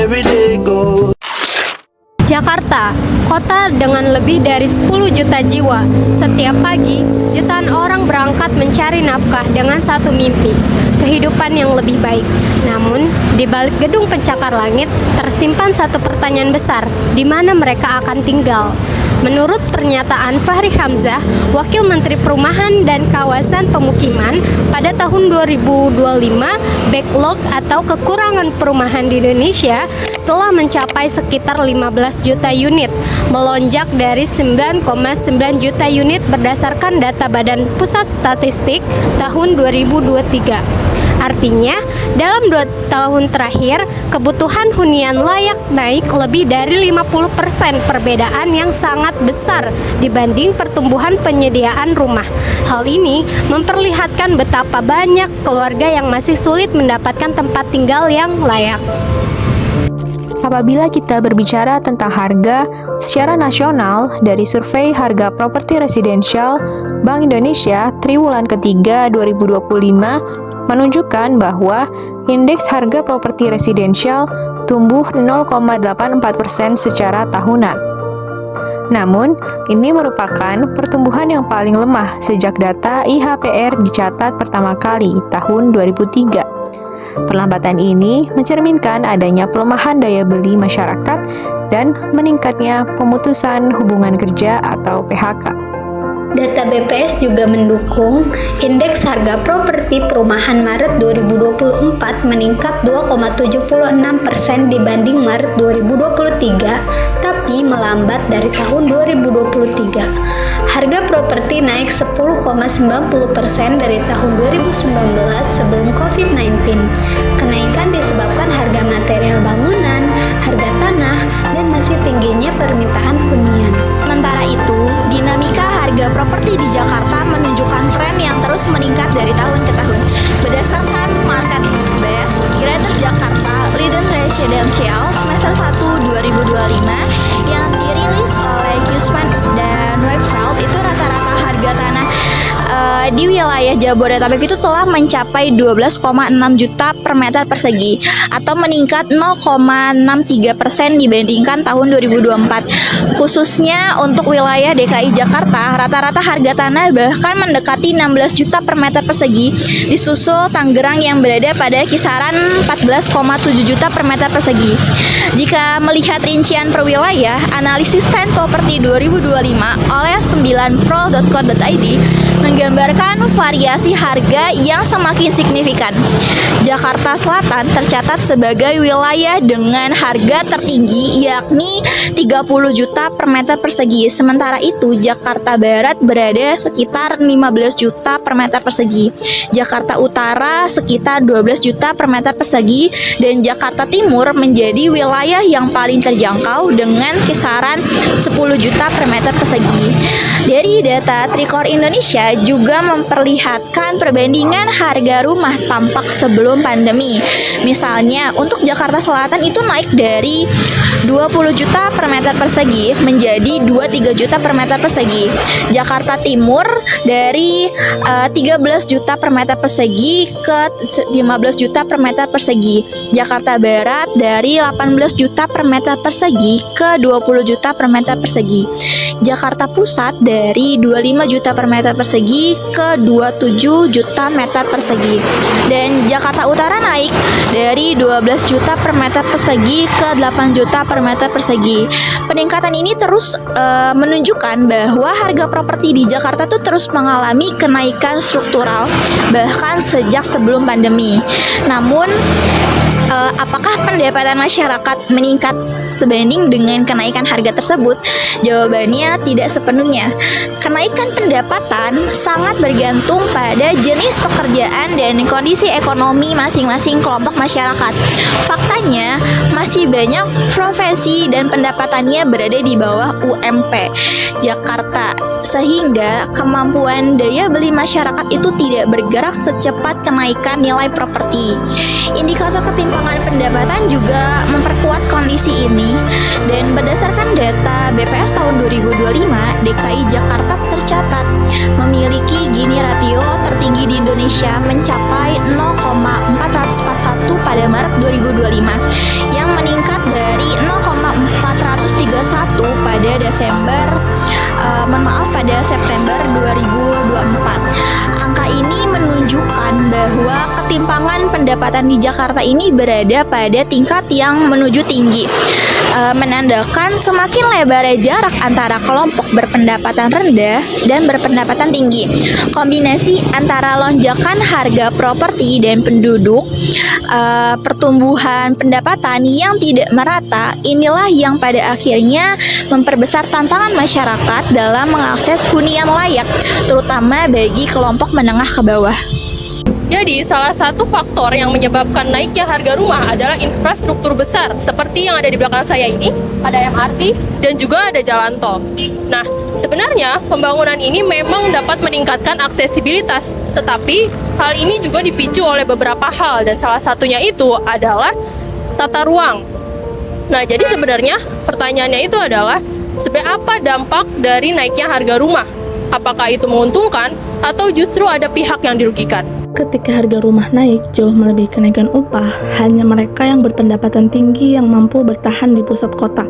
every day goes. Jakarta, kota dengan lebih dari 10 juta jiwa. Setiap pagi, jutaan orang berangkat mencari nafkah dengan satu mimpi, kehidupan yang lebih baik. Namun, di balik gedung pencakar langit, tersimpan satu pertanyaan besar, di mana mereka akan tinggal. Menurut pernyataan Fahri Hamzah, Wakil Menteri Perumahan dan Kawasan Pemukiman, pada tahun 2025, backlog atau kekurangan perumahan di Indonesia telah mencapai sekitar 15 juta unit, melonjak dari 9,9 juta unit berdasarkan data Badan Pusat Statistik tahun 2023. Artinya, dalam 2 tahun terakhir, kebutuhan hunian layak naik lebih dari 50%, perbedaan yang sangat besar dibanding pertumbuhan penyediaan rumah. Hal ini memperlihatkan betapa banyak keluarga yang masih sulit mendapatkan tempat tinggal yang layak. Apabila kita berbicara tentang harga secara nasional, dari survei harga properti residensial Bank Indonesia triwulan ketiga 2025 menunjukkan bahwa indeks harga properti residensial tumbuh 0,84% secara tahunan. Namun, ini merupakan pertumbuhan yang paling lemah sejak data IHPR dicatat pertama kali tahun 2003. Perlambatan ini mencerminkan adanya pelemahan daya beli masyarakat dan meningkatnya pemutusan hubungan kerja atau PHK. Data BPS juga mendukung indeks harga properti perumahan Maret 2024 meningkat 2,76% dibanding Maret 2023, tapi melambat dari tahun 2023. Harga properti naik 10,90% dari tahun 2019 sebelum COVID-19. Kenaikan disebabkan harga material bangunan, harga tanah, dan masih tingginya permintaan hunian. Sementara itu, dinamika harga properti di Jakarta menunjukkan tren yang terus meningkat dari tahun ke tahun. Berdasarkan Market Base Greater Jakarta Leading Residential semester 1 2025 yang dirilis oleh Cushman dan Wakefield, itu rata-rata harga tanah di wilayah Jabodetabek itu telah mencapai 12,6 juta per meter persegi atau meningkat 0,63% dibandingkan tahun 2024. Khususnya untuk wilayah DKI Jakarta, rata-rata harga tanah bahkan mendekati 16 juta per meter persegi, disusul Tangerang yang berada pada kisaran 14,7 juta per meter persegi. Jika melihat rincian per wilayah, analisis Trend Property 2025 oleh 9pro.co.id menggambarkan variasi harga yang semakin signifikan. Jakarta Selatan tercatat sebagai wilayah dengan harga tertinggi, yakni 30 juta per meter persegi. Sementara itu, Jakarta Barat berada sekitar 15 juta per meter persegi, Jakarta Utara sekitar 12 juta per meter persegi, dan Jakarta Timur menjadi wilayah yang paling terjangkau dengan kisaran 10 juta per meter persegi. Dari data Trikor Indonesia juga memperlihatkan perbandingan harga rumah tampak sebelum pandemi. Misalnya, untuk Jakarta Selatan itu naik dari 20 juta per meter persegi menjadi 23 juta per meter persegi. Jakarta Timur dari 13 juta per meter persegi ke 15 juta per meter persegi. Jakarta Barat dari 18 juta per meter persegi ke 20 juta per meter persegi. Jakarta Pusat dari 25 juta per meter persegi ke 27 juta meter persegi. Dan Jakarta Utara naik dari 12 juta per meter persegi ke 8 juta per meter persegi. Peningkatan ini terus menunjukkan bahwa harga properti di Jakarta tuh terus mengalami kenaikan struktural bahkan sejak sebelum pandemi. Namun apakah pendapatan masyarakat meningkat sebanding dengan kenaikan harga tersebut? Jawabannya tidak sepenuhnya. Kenaikan pendapatan sangat bergantung pada jenis pekerjaan dan kondisi ekonomi masing-masing kelompok masyarakat. Faktanya, masih banyak profesi dan pendapatannya berada di bawah UMP Jakarta, sehingga kemampuan daya beli masyarakat itu tidak bergerak secepat kenaikan nilai properti. Indikator ketimpangan pendapatan juga memperkuat kondisi ini, dan berdasarkan data BPS tahun 2025, DKI Jakarta tercatat memiliki Gini ratio tertinggi di Indonesia mencapai 0,441 pada Maret 2025 yang meningkat pada pada September 2024. Angka ini menunjukkan bahwa ketimpangan pendapatan di Jakarta ini berada pada tingkat yang menuju tinggi, menandakan semakin lebarnya jarak antara kelompok berpendapatan rendah dan berpendapatan tinggi. Kombinasi antara lonjakan harga properti dan penduduk, pertumbuhan pendapatan yang tidak merata, inilah yang pada akhirnya memperbesar tantangan masyarakat dalam mengakses hunian layak, terutama bagi kelompok menengah ke bawah. Jadi, salah satu faktor yang menyebabkan naiknya harga rumah adalah infrastruktur besar, seperti yang ada di belakang saya ini, ada MRT, dan juga ada jalan tol. Nah, sebenarnya pembangunan ini memang dapat meningkatkan aksesibilitas, tetapi hal ini juga dipicu oleh beberapa hal, dan salah satunya itu adalah tata ruang. Nah, jadi sebenarnya pertanyaannya itu adalah, sebenarnya apa dampak dari naiknya harga rumah? Apakah itu menguntungkan atau justru ada pihak yang dirugikan? Ketika harga rumah naik jauh melebihi kenaikan upah, hanya mereka yang berpendapatan tinggi yang mampu bertahan di pusat kota.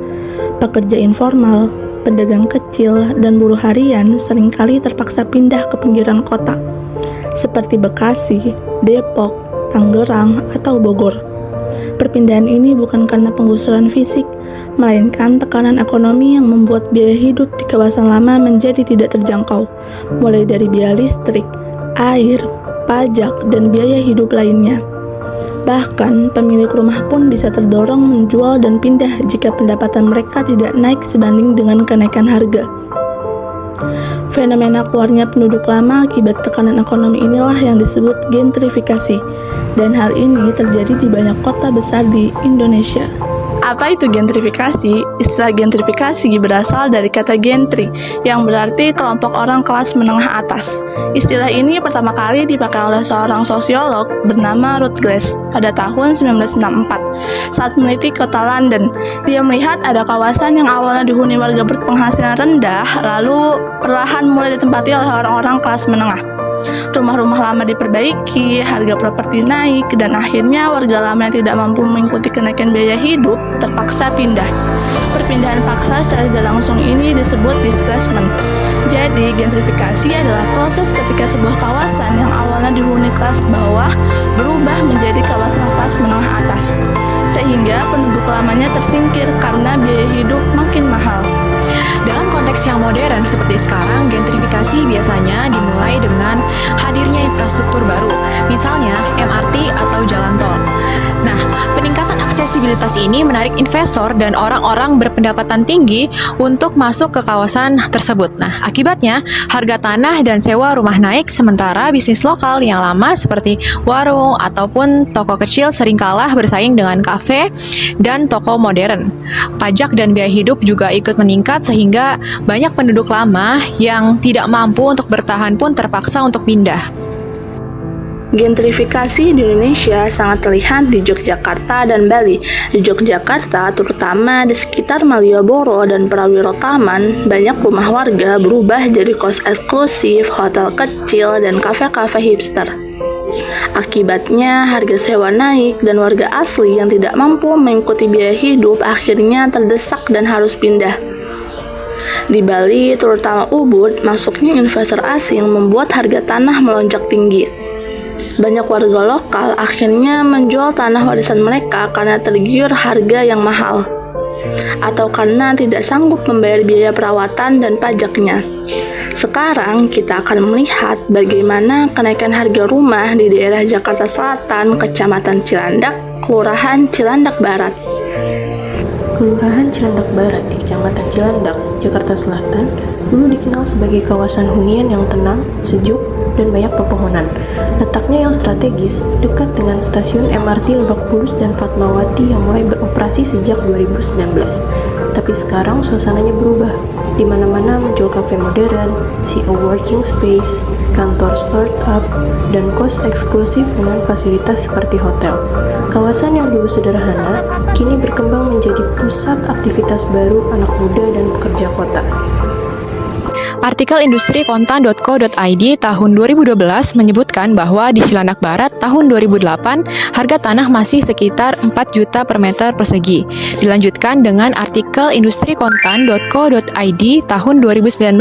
Pekerja informal, pedagang kecil, dan buruh harian seringkali terpaksa pindah ke pinggiran kota, seperti Bekasi, Depok, Tangerang, atau Bogor. Perpindahan ini bukan karena penggusuran fisik, melainkan tekanan ekonomi yang membuat biaya hidup di kawasan lama menjadi tidak terjangkau, mulai dari biaya listrik, air, pajak, dan biaya hidup lainnya. Bahkan, pemilik rumah pun bisa terdorong menjual dan pindah jika pendapatan mereka tidak naik sebanding dengan kenaikan harga. Fenomena keluarnya penduduk lama akibat tekanan ekonomi inilah yang disebut gentrifikasi, dan hal ini terjadi di banyak kota besar di Indonesia. Apa itu gentrifikasi? Istilah gentrifikasi berasal dari kata gentry, yang berarti kelompok orang kelas menengah atas. Istilah ini pertama kali dipakai oleh seorang sosiolog bernama Ruth Glass pada tahun 1964 saat meneliti kota London. Dia melihat ada kawasan yang awalnya dihuni warga berpenghasilan rendah, lalu perlahan mulai ditempati oleh orang-orang kelas menengah. Rumah-rumah lama diperbaiki, harga properti naik, dan akhirnya warga lama yang tidak mampu mengikuti kenaikan biaya hidup terpaksa pindah. Perpindahan paksa secara tidak langsung ini disebut displacement. Jadi, gentrifikasi adalah proses ketika sebuah kawasan yang awalnya dihuni kelas bawah berubah menjadi kawasan kelas menengah atas, sehingga penduduk lamanya tersingkir karena biaya hidup makin mahal. Dalam konteks yang modern seperti sekarang, gentrifikasi biasanya dimulai dengan hadirnya infrastruktur baru, misalnya MRT atau jalan tol. Nah, peningkatan aksesibilitas ini menarik investor dan orang-orang berpendapatan tinggi untuk masuk ke kawasan tersebut. Nah, akibatnya harga tanah dan sewa rumah naik, sementara bisnis lokal yang lama seperti warung ataupun toko kecil sering kalah bersaing dengan kafe dan toko modern. Pajak dan biaya hidup juga ikut meningkat sehingga banyak penduduk lama yang tidak mampu untuk bertahan pun terpaksa untuk pindah. Gentrifikasi di Indonesia sangat terlihat di Yogyakarta dan Bali. Di Yogyakarta, terutama di sekitar Malioboro dan Prawiro Taman, banyak rumah warga berubah jadi kos eksklusif, hotel kecil, dan kafe-kafe hipster. Akibatnya, harga sewa naik dan warga asli yang tidak mampu mengikuti biaya hidup akhirnya terdesak dan harus pindah. Di Bali, terutama Ubud, masuknya investor asing membuat harga tanah melonjak tinggi. Banyak warga lokal akhirnya menjual tanah warisan mereka karena tergiur harga yang mahal, atau karena tidak sanggup membayar biaya perawatan dan pajaknya. Sekarang kita akan melihat bagaimana kenaikan harga rumah di daerah Jakarta Selatan, Kecamatan Cilandak, Kelurahan Cilandak Barat. Kelurahan Cilandak Barat di Kecamatan Cilandak, Jakarta Selatan, dulu dikenal sebagai kawasan hunian yang tenang, sejuk, dan banyak pepohonan. Letaknya yang strategis, dekat dengan stasiun MRT Lebak Bulus dan Fatmawati yang mulai beroperasi sejak 2019. Tapi sekarang suasananya berubah. Di mana-mana muncul kafe modern, CEO working space, kantor startup, dan kos eksklusif dengan fasilitas seperti hotel. Kawasan yang dulu sederhana, kini berkembang menjadi pusat aktivitas baru anak muda dan pekerja kota. Artikel industrikontan.co.id tahun 2012 menyebutkan bahwa di Cilandak Barat tahun 2008 harga tanah masih sekitar 4 juta per meter persegi. Dilanjutkan dengan artikel industrikontan.co.id tahun 2019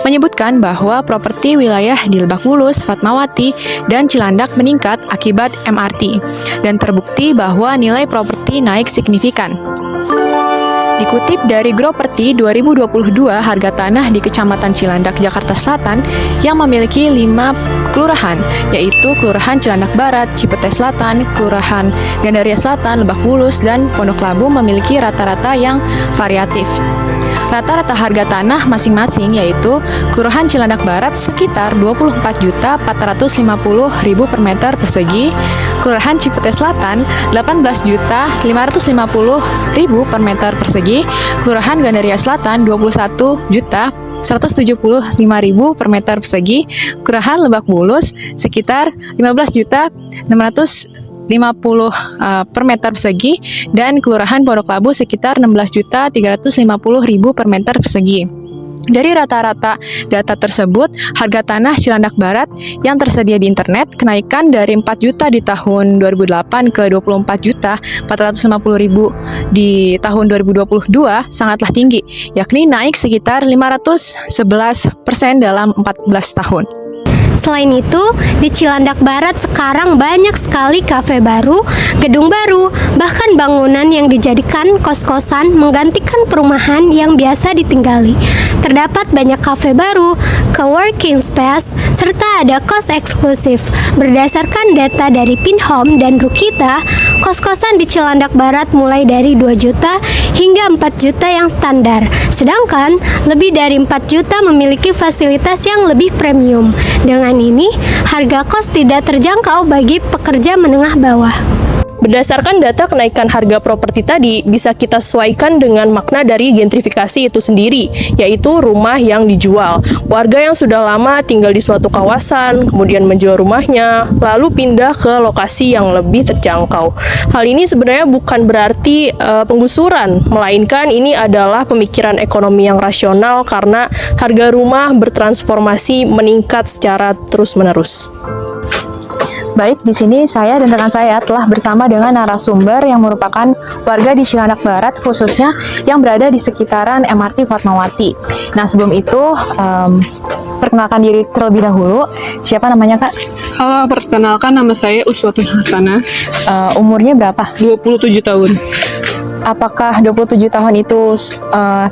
menyebutkan bahwa properti wilayah di Lebak Bulus, Fatmawati, dan Cilandak meningkat akibat MRT dan terbukti bahwa nilai properti naik signifikan. Dikutip dari Groperti 2022, harga tanah di Kecamatan Cilandak, Jakarta Selatan yang memiliki 5 kelurahan, yaitu Kelurahan Cilandak Barat, Cipete Selatan, Kelurahan Gandaria Selatan, Lebak Bulus, dan Pondok Labu memiliki rata-rata yang variatif. Rata-rata harga tanah masing-masing yaitu Kelurahan Cilandak Barat sekitar 24.450.000 per meter persegi, Kelurahan Cipete Selatan 18.550.000 per meter persegi, Kelurahan Gandaria Selatan 21.175.000 per meter persegi, Kelurahan Lebak Bulus sekitar 15.650 per meter persegi, dan Kelurahan Pondok Labu sekitar 16.350.000 per meter persegi. Dari rata-rata data tersebut, harga tanah Cilandak Barat yang tersedia di internet kenaikan dari 4 juta di tahun 2008 ke 24.450.000 di tahun 2022 sangatlah tinggi, yakni naik sekitar 511% dalam 14 tahun. Selain itu, di Cilandak Barat sekarang banyak sekali kafe baru, gedung baru, bahkan bangunan yang dijadikan kos-kosan menggantikan perumahan yang biasa ditinggali. Terdapat banyak kafe baru, coworking space, serta ada kos eksklusif. Berdasarkan data dari Pinhome dan Rukita, kos-kosan di Cilandak Barat mulai dari 2 juta hingga 4 juta yang standar. Sedangkan lebih dari 4 juta memiliki fasilitas yang lebih premium. Dengan ini, harga kos tidak terjangkau bagi pekerja menengah bawah. Berdasarkan data kenaikan harga properti tadi, bisa kita sesuaikan dengan makna dari gentrifikasi itu sendiri, yaitu rumah yang dijual. Warga yang sudah lama tinggal di suatu kawasan, kemudian menjual rumahnya, lalu pindah ke lokasi yang lebih terjangkau. Hal ini sebenarnya bukan berarti penggusuran, melainkan ini adalah pemikiran ekonomi yang rasional karena harga rumah bertransformasi meningkat secara terus-menerus. Baik, di sini saya dan rekan saya telah bersama dengan narasumber yang merupakan warga di Cilandak Barat, khususnya yang berada di sekitaran MRT Fatmawati. Nah, sebelum itu, perkenalkan diri terlebih dahulu. Siapa namanya, Kak? Halo, perkenalkan nama saya Uswatun Hasanah, Umurnya berapa? 27 tahun. Apakah 27 tahun itu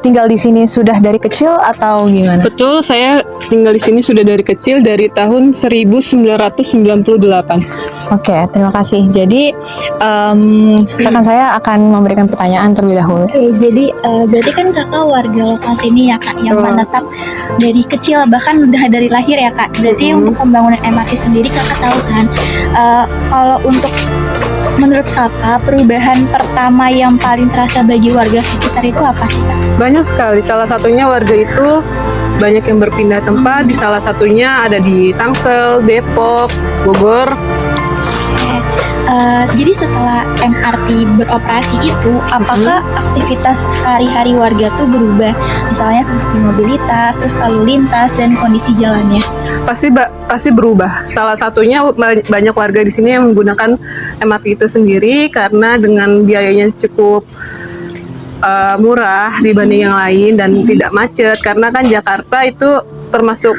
tinggal di sini sudah dari kecil atau gimana? Betul, saya tinggal di sini sudah dari kecil, dari tahun 1998. Oke, terima kasih. Jadi, rekan saya akan memberikan pertanyaan terlebih dahulu. Jadi berarti kan kakak warga lokasi ini ya kak, yang menetap dari kecil bahkan udah dari lahir ya kak. Berarti untuk pembangunan MRT sendiri kakak tahu kan, kalau untuk menurut kakak perubahan pertama yang paling terasa bagi warga sekitar itu apa sih kak? Banyak sekali, salah satunya warga itu banyak yang berpindah tempat, di salah satunya ada di Tangsel, Depok, Bogor. Jadi setelah MRT beroperasi itu, apakah aktivitas hari-hari warga tuh berubah? Misalnya seperti mobilitas, terus lalu lintas, dan kondisi jalannya. Pasti berubah. Salah satunya banyak warga di sini yang menggunakan MRT itu sendiri karena dengan biayanya cukup murah dibanding yang lain dan tidak macet. Karena kan Jakarta itu termasuk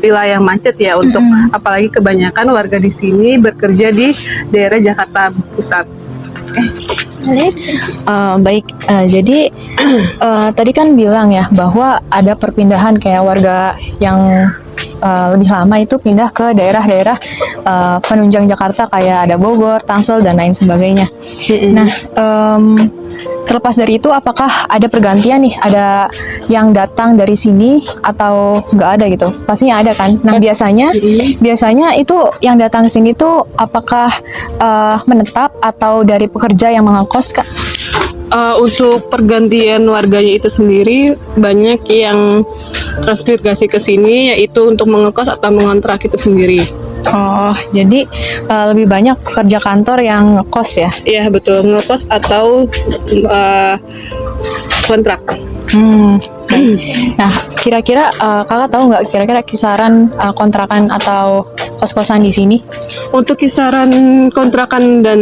wilayah macet ya, untuk apalagi kebanyakan warga di sini bekerja di daerah Jakarta Pusat. Baik, jadi tadi kan bilang ya bahwa ada perpindahan kayak warga yang lebih lama itu pindah ke daerah-daerah penunjang Jakarta kayak ada Bogor, Tangsel, dan lain sebagainya. Nah, terlepas dari itu, apakah ada pergantian nih? Ada yang datang dari sini atau nggak ada gitu? Pastinya ada kan? Nah, biasanya itu yang datang ke sini tuh apakah menetap atau dari pekerja yang mengekos, Kak? Untuk pergantian warganya itu sendiri banyak yang transmigrasi ke sini, yaitu untuk mengekos atau mengontrak itu sendiri. Oh, jadi lebih banyak pekerja kantor yang ngekos ya? Iya betul, ngekos atau kontrak. Nah, kira-kira kakak tahu nggak kira-kira kisaran kontrakan atau kos-kosan di sini? Untuk kisaran kontrakan dan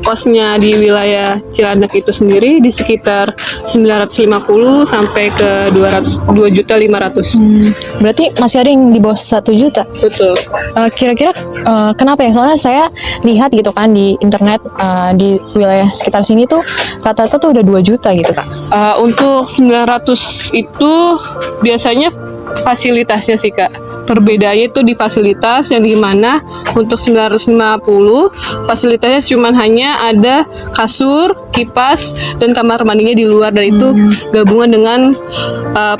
kosnya di wilayah Cilandak itu sendiri di sekitar 950 sampai ke 2.500.000. Berarti masih ada yang di bawah 1 juta. Betul. Kira-kira kenapa ya? Soalnya saya lihat gitu kan di internet di wilayah sekitar sini tuh rata-rata tuh udah 2 juta gitu kak. Untuk 900 itu biasanya fasilitasnya sih kak. Perbedaannya itu di fasilitas yang dimana untuk 950 fasilitasnya cuman hanya ada kasur, kipas, dan kamar mandinya di luar, dan itu gabungan dengan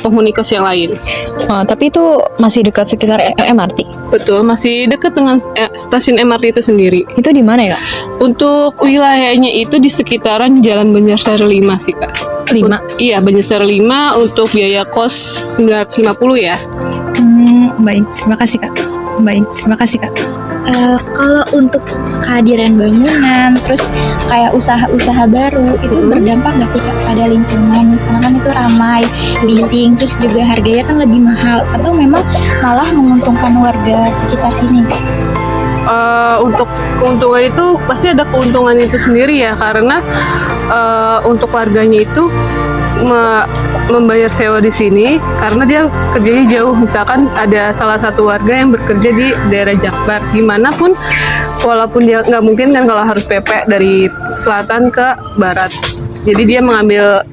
penghuni kos yang lain. Tapi itu masih dekat sekitar MRT. Betul, masih dekat dengan stasiun MRT itu sendiri. Itu di mana ya kak? Untuk wilayahnya itu di sekitaran Jalan Banjarsari 5 sih kak. 5? Iya, Banjarsari 5 untuk biaya kos 950 ya. Baik, terima kasih kak. Baik, terima kasih kak. Kalau untuk kehadiran bangunan, terus kayak usaha-usaha baru, itu berdampak nggak sih Kak pada lingkungan? Karena kan itu ramai, bising, terus juga harganya kan lebih mahal, atau memang malah menguntungkan warga sekitar sini? Untuk keuntungan itu pasti ada keuntungan itu sendiri ya, karena untuk warganya itu membayar sewa di sini karena dia kerjanya jauh. Misalkan ada salah satu warga yang bekerja di daerah Jakbar, dimanapun, walaupun dia nggak mungkin kan kalau harus PP dari selatan ke barat, jadi dia mengambil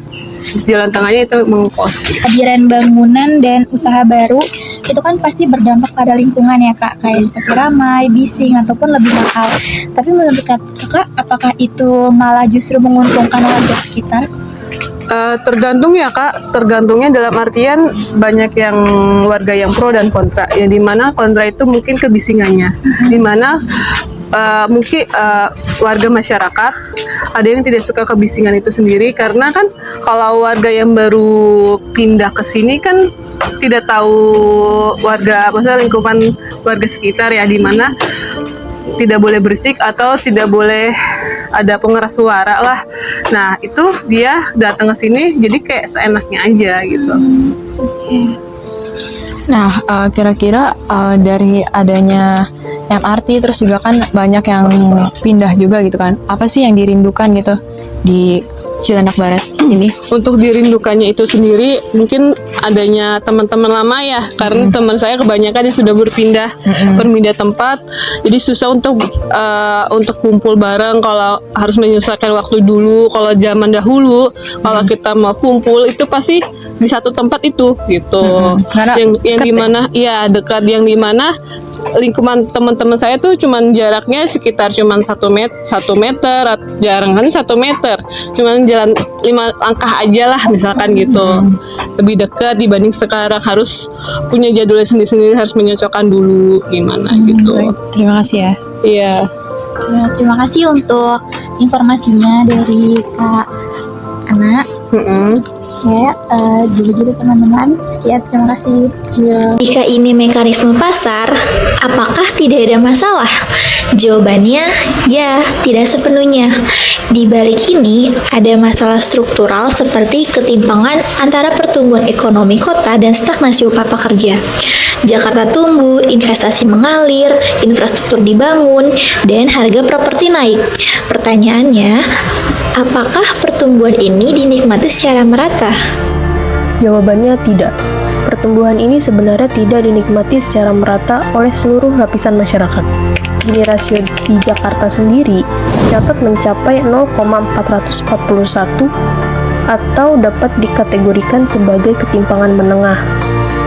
jalan tengahnya itu mengkos. Kehadiran bangunan dan usaha baru itu kan pasti berdampak pada lingkungan ya Kak, kayak seperti ramai, bising, ataupun lebih mahal. Tapi menurut Kakak, apakah itu malah justru menguntungkan warga sekitar? Tergantung ya kak, tergantungnya dalam artian banyak yang warga yang pro dan kontra, yang dimana kontra itu mungkin kebisingannya, dimana mungkin warga masyarakat ada yang tidak suka kebisingan itu sendiri, karena kan kalau warga yang baru pindah ke sini kan tidak tahu warga, maksudnya lingkungan warga sekitar ya, dimana tidak boleh berisik atau tidak boleh ada pengeras suara lah. Nah itu dia datang ke sini jadi kayak seenaknya aja gitu. Nah, kira-kira dari adanya MRT terus juga kan banyak yang pindah juga gitu kan. Apa sih yang dirindukan gitu di Cilandak Barat ini? Untuk dirindukannya itu sendiri mungkin adanya teman-teman lama ya, karena teman saya kebanyakan yang sudah berpindah tempat, jadi susah untuk kumpul bareng. Kalau harus menyesuaikan waktu dulu, kalau zaman dahulu kalau kita mau kumpul itu pasti di satu tempat itu gitu. Karena yang dimana ya dekat, yang dimana lingkungan teman-teman saya tuh cuman jaraknya sekitar cuman 1 meter, jarang kan 1 meter, cuman jalan 5 langkah aja lah misalkan gitu. Lebih dekat dibanding sekarang harus punya jadwalnya sendiri-sendiri, harus menyocokkan dulu gimana gitu. Baik, terima kasih ya. Iya. Ya, terima kasih untuk informasinya dari Kak Ana. Ya, jadi teman-teman, sekian, terima kasih. Jika ini mekanisme pasar, apakah tidak ada masalah? Jawabannya, ya, tidak sepenuhnya. Di balik ini, ada masalah struktural seperti ketimpangan antara pertumbuhan ekonomi kota dan stagnasi upah pekerja. Jakarta tumbuh, investasi mengalir, infrastruktur dibangun, dan harga properti naik. Pertanyaannya, apakah pertumbuhan ini dinikmati secara merata? Jawabannya tidak. Pertumbuhan ini sebenarnya tidak dinikmati secara merata oleh seluruh lapisan masyarakat. Gini rasio di Jakarta sendiri catat mencapai 0,441 atau dapat dikategorikan sebagai ketimpangan menengah.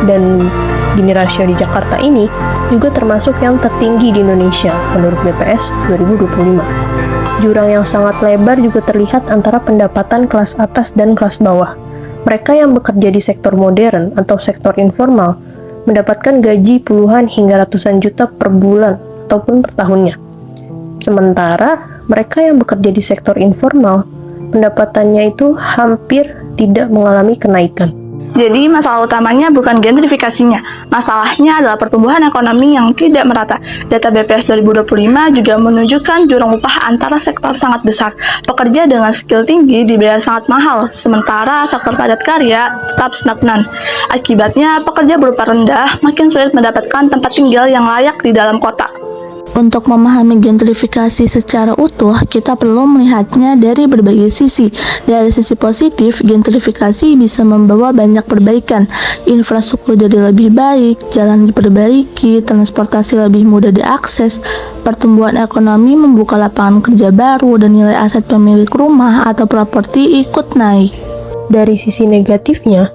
Dan Gini rasio di Jakarta ini juga termasuk yang tertinggi di Indonesia menurut BPS 2025. Jurang yang sangat lebar juga terlihat antara pendapatan kelas atas dan kelas bawah. Mereka yang bekerja di sektor modern atau sektor informal mendapatkan gaji puluhan hingga ratusan juta per bulan ataupun per tahunnya. Sementara mereka yang bekerja di sektor informal pendapatannya itu hampir tidak mengalami kenaikan. Jadi masalah utamanya bukan gentrifikasinya, masalahnya adalah pertumbuhan ekonomi yang tidak merata. Data BPS 2025 juga menunjukkan jurang upah antara sektor sangat besar. Pekerja dengan skill tinggi dibayar sangat mahal, sementara sektor padat karya tetap stagnan. Akibatnya, pekerja berupa rendah makin sulit mendapatkan tempat tinggal yang layak di dalam kota. Untuk memahami gentrifikasi secara utuh, kita perlu melihatnya dari berbagai sisi. Dari sisi positif, gentrifikasi bisa membawa banyak perbaikan. Infrastruktur jadi lebih baik, jalan diperbaiki, transportasi lebih mudah diakses, pertumbuhan ekonomi membuka lapangan kerja baru, dan nilai aset pemilik rumah atau properti ikut naik. Dari sisi negatifnya,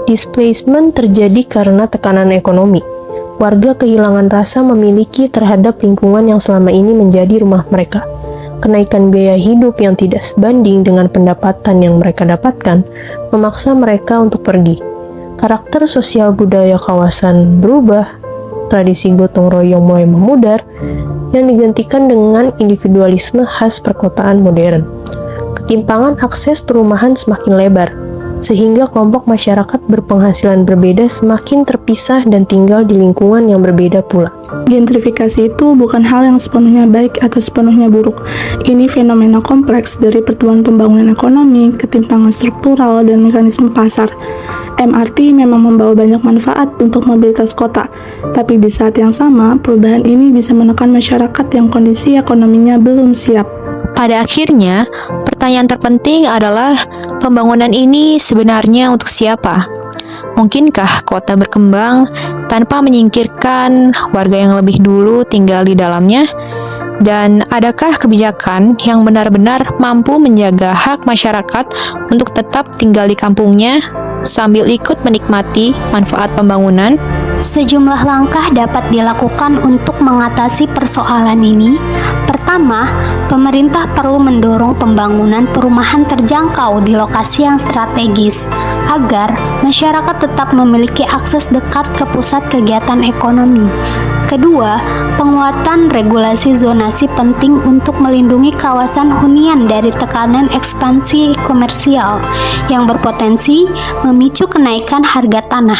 displacement terjadi karena tekanan ekonomi. Warga kehilangan rasa memiliki terhadap lingkungan yang selama ini menjadi rumah mereka. Kenaikan biaya hidup yang tidak sebanding dengan pendapatan yang mereka dapatkan memaksa mereka untuk pergi. Karakter sosial budaya kawasan berubah, tradisi gotong royong mulai memudar, yang digantikan dengan individualisme khas perkotaan modern. Ketimpangan akses perumahan semakin lebar, sehingga kelompok masyarakat berpenghasilan berbeda semakin terpisah dan tinggal di lingkungan yang berbeda pula. Gentrifikasi itu bukan hal yang sepenuhnya baik atau sepenuhnya buruk. Ini fenomena kompleks dari pertumbuhan pembangunan ekonomi, ketimpangan struktural, dan mekanisme pasar. MRT memang membawa banyak manfaat untuk mobilitas kota, tapi di saat yang sama, perubahan ini bisa menekan masyarakat yang kondisi ekonominya belum siap. Pada akhirnya, pertanyaan terpenting adalah pembangunan ini sebenarnya untuk siapa? Mungkinkah kota berkembang tanpa menyingkirkan warga yang lebih dulu tinggal di dalamnya? Dan adakah kebijakan yang benar-benar mampu menjaga hak masyarakat untuk tetap tinggal di kampungnya sambil ikut menikmati manfaat pembangunan? Sejumlah langkah dapat dilakukan untuk mengatasi persoalan ini. Pertama, pemerintah perlu mendorong pembangunan perumahan terjangkau di lokasi yang strategis agar masyarakat tetap memiliki akses dekat ke pusat kegiatan ekonomi. Kedua, penguatan regulasi zonasi penting untuk melindungi kawasan hunian dari tekanan ekspansi komersial yang berpotensi memicu kenaikan harga tanah.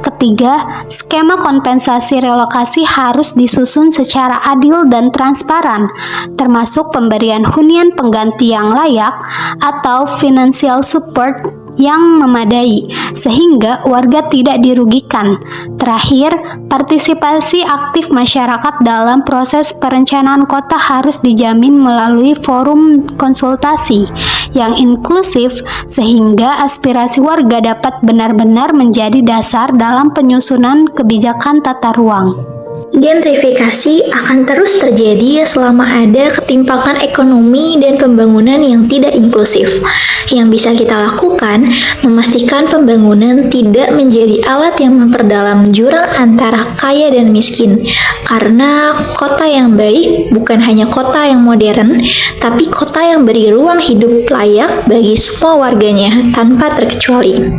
Ketiga, skema kompensasi relokasi harus disusun secara adil dan transparan, termasuk pemberian hunian pengganti yang layak atau financial support yang memadai, sehingga warga tidak dirugikan. Terakhir, partisipasi aktif masyarakat dalam proses perencanaan kota harus dijamin melalui forum konsultasi yang inklusif, sehingga aspirasi warga dapat benar-benar menjadi dasar dalam penyusunan kebijakan tata ruang. Gentrifikasi akan terus terjadi selama ada ketimpangan ekonomi dan pembangunan yang tidak inklusif. Yang bisa kita lakukan, memastikan pembangunan tidak menjadi alat yang memperdalam jurang antara kaya dan miskin. Karena kota yang baik bukan hanya kota yang modern, tapi kota yang beri ruang hidup layak bagi semua warganya tanpa terkecuali.